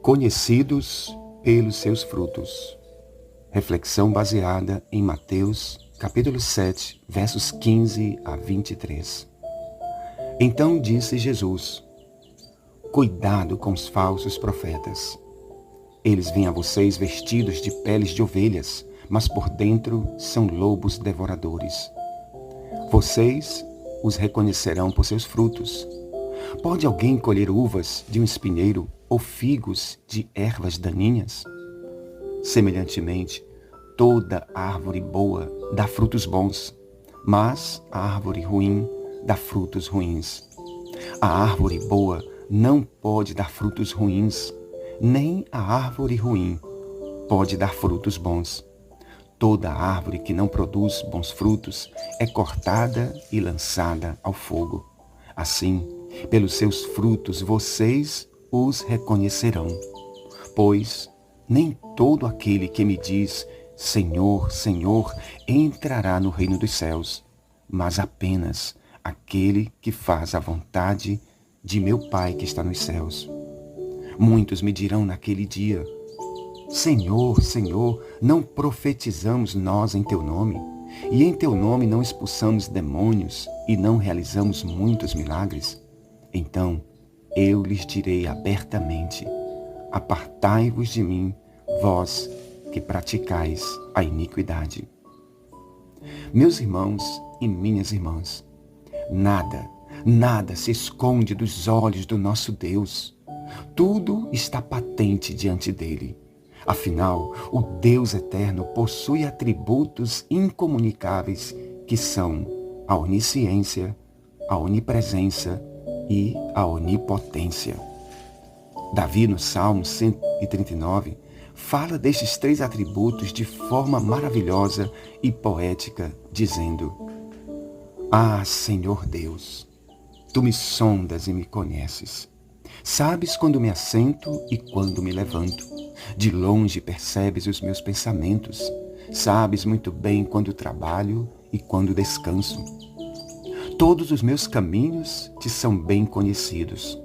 Conhecidos pelos seus frutos. Reflexão baseada em Mateus, capítulo 7, versos 15 a 23. Então disse Jesus: Cuidado com os falsos profetas. Eles vêm a vocês vestidos de peles de ovelhas, mas por dentro são lobos devoradores. Vocês os reconhecerão por seus frutos. Pode alguém colher uvas de um espinheiro ou figos de ervas daninhas? Semelhantemente, toda árvore boa dá frutos bons, mas a árvore ruim dá frutos ruins. A árvore boa não pode dar frutos ruins, nem a árvore ruim pode dar frutos bons. Toda árvore que não produz bons frutos é cortada e lançada ao fogo. Assim, pelos seus frutos vocês os reconhecerão. Pois nem todo aquele que me diz, Senhor, Senhor, entrará no reino dos céus, mas apenas aquele que faz a vontade de meu Pai que está nos céus. Muitos me dirão naquele dia, Senhor, Senhor, não profetizamos nós em teu nome, e em teu nome não expulsamos demônios e não realizamos muitos milagres? Então eu lhes direi abertamente, apartai-vos de mim, vós que praticais a iniquidade. Meus irmãos e minhas irmãs, nada se esconde dos olhos do nosso Deus. Tudo está patente diante dele. Afinal, o Deus eterno possui atributos incomunicáveis que são a onisciência, a onipresença e a onipotência. Davi, no Salmo 139, fala destes três atributos de forma maravilhosa e poética, dizendo: Ah, Senhor Deus, tu me sondas e me conheces. Sabes quando me assento e quando me levanto. De longe percebes os meus pensamentos. Sabes muito bem quando trabalho e quando descanso. Todos os meus caminhos te são bem conhecidos.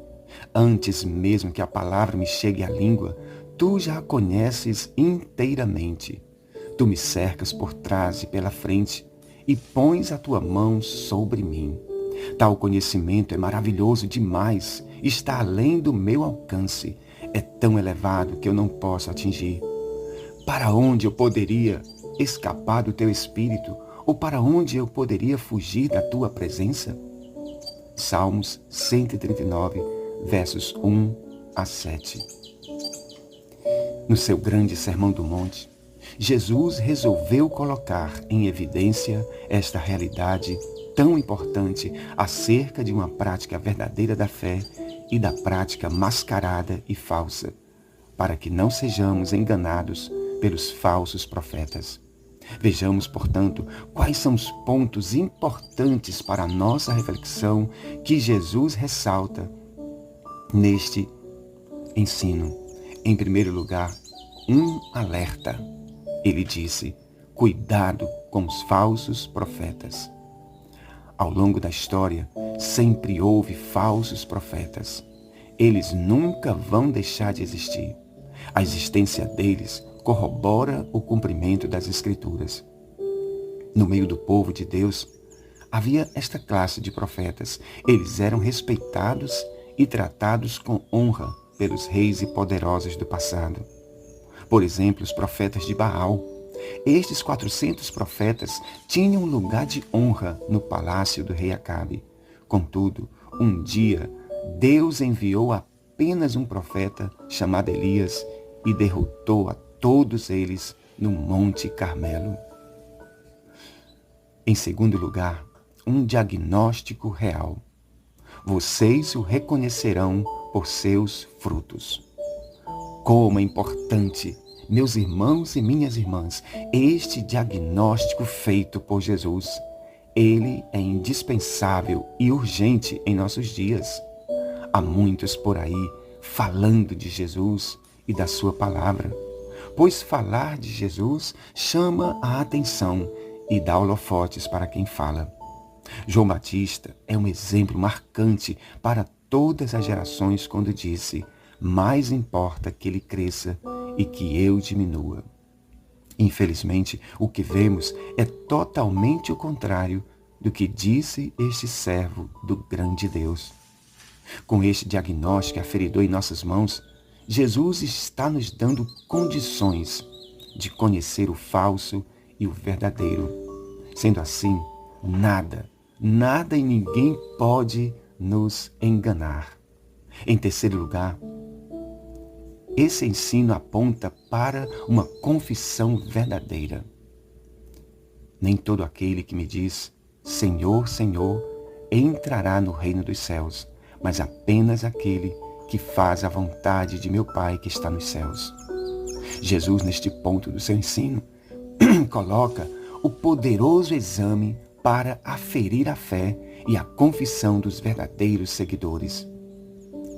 Antes mesmo que a palavra me chegue à língua, tu já a conheces inteiramente. Tu me cercas por trás e pela frente e pões a tua mão sobre mim. Tal conhecimento é maravilhoso demais, está além do meu alcance, é tão elevado que eu não posso atingir. Para onde eu poderia escapar do teu espírito, ou para onde eu poderia fugir da tua presença? Salmos 139, versos 1 a 7. No seu grande Sermão do Monte, Jesus resolveu colocar em evidência esta realidade tão importante acerca de uma prática verdadeira da fé e da prática mascarada e falsa, para que não sejamos enganados pelos falsos profetas. Vejamos, portanto, quais são os pontos importantes para a nossa reflexão que Jesus ressalta neste ensino. Em primeiro lugar, um alerta. Ele disse: cuidado com os falsos profetas. Ao longo da história, sempre houve falsos profetas. Eles nunca vão deixar de existir. A existência deles corrobora o cumprimento das Escrituras. No meio do povo de Deus, havia esta classe de profetas. Eles eram respeitados e tratados com honra pelos reis e poderosos do passado. Por exemplo, os profetas de Baal. Estes 400 profetas tinham lugar de honra no palácio do rei Acabe. Contudo, um dia, Deus enviou apenas um profeta chamado Elias e derrotou a todos eles no Monte Carmelo. Em segundo lugar, um diagnóstico real. Vocês o reconhecerão por seus frutos. Como é importante, meus irmãos e minhas irmãs, este diagnóstico feito por Jesus. Ele é indispensável e urgente em nossos dias. Há muitos por aí falando de Jesus e da sua palavra, pois falar de Jesus chama a atenção e dá holofotes para quem fala. João Batista é um exemplo marcante para todas as gerações quando disse: mais importa que ele cresça e que eu diminua. Infelizmente, o que vemos é totalmente o contrário do que disse este servo do grande Deus. Com este diagnóstico aferidor em nossas mãos, Jesus está nos dando condições de conhecer o falso e o verdadeiro. Sendo assim, nada e ninguém pode nos enganar. Em terceiro lugar, esse ensino aponta para uma confissão verdadeira. Nem todo aquele que me diz, Senhor, Senhor, entrará no reino dos céus, mas apenas aquele que faz a vontade de meu Pai que está nos céus. Jesus, neste ponto do seu ensino, coloca o poderoso exame para aferir a fé e a confissão dos verdadeiros seguidores.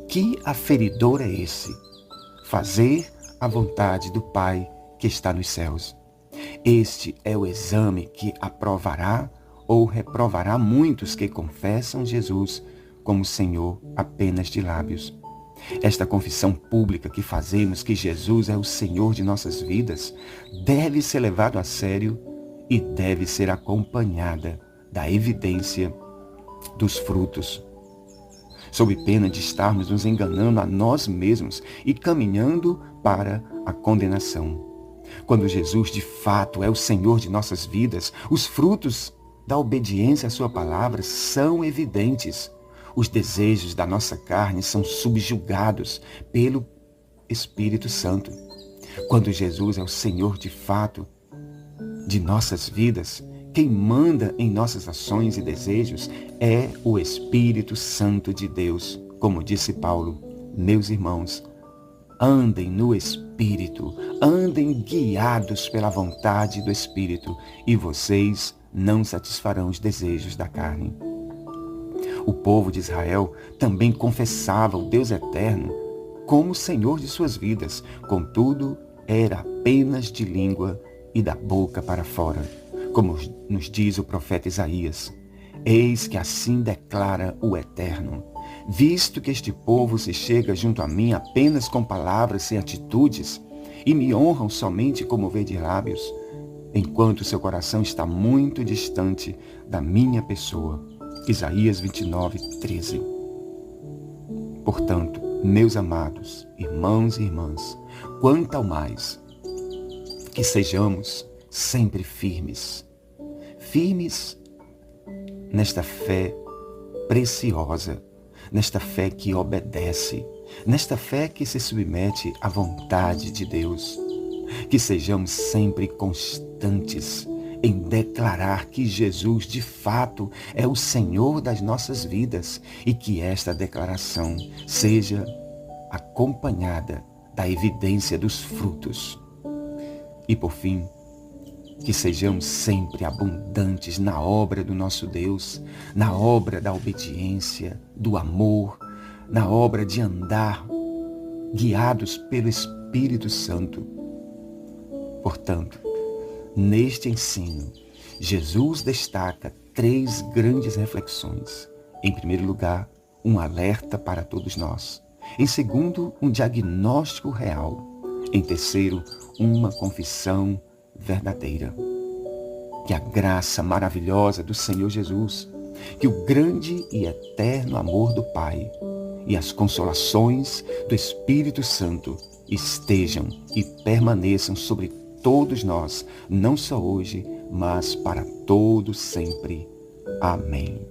Que aferidor é esse? Fazer a vontade do Pai que está nos céus. Este é o exame que aprovará ou reprovará muitos que confessam Jesus como Senhor apenas de lábios. Esta confissão pública que fazemos que Jesus é o Senhor de nossas vidas deve ser levada a sério e deve ser acompanhada da evidência dos frutos, sob pena de estarmos nos enganando a nós mesmos e caminhando para a condenação. Quando Jesus de fato é o Senhor de nossas vidas, os frutos da obediência à sua palavra são evidentes. Os desejos da nossa carne são subjugados pelo Espírito Santo. Quando Jesus é o Senhor de fato de nossas vidas, quem manda em nossas ações e desejos é o Espírito Santo de Deus. Como disse Paulo, meus irmãos, andem no Espírito, andem guiados pela vontade do Espírito, e vocês não satisfarão os desejos da carne. O povo de Israel também confessava o Deus eterno como Senhor de suas vidas, contudo, era apenas de língua e da boca para fora. Como nos diz o profeta Isaías, eis que assim declara o Eterno, visto que este povo se chega junto a mim apenas com palavras sem atitudes, e me honram somente com mover de lábios, enquanto seu coração está muito distante da minha pessoa. Isaías 29, 13. Portanto, meus amados, irmãos e irmãs, quanto ao mais, que sejamos sempre firmes nesta fé preciosa, nesta fé que obedece, nesta fé que se submete à vontade de Deus. Que sejamos sempre constantes em declarar que Jesus de fato é o Senhor das nossas vidas e que esta declaração seja acompanhada da evidência dos frutos. E por fim, que sejamos sempre abundantes na obra do nosso Deus, na obra da obediência, do amor, na obra de andar guiados pelo Espírito Santo. Portanto, neste ensino, Jesus destaca 3 grandes reflexões. Em primeiro lugar, um alerta para todos nós. Em segundo, um diagnóstico real. Em terceiro, uma confissão verdadeira. Que a graça maravilhosa do Senhor Jesus, que o grande e eterno amor do Pai e as consolações do Espírito Santo estejam e permaneçam sobre todos nós, não só hoje, mas para todo sempre. Amém.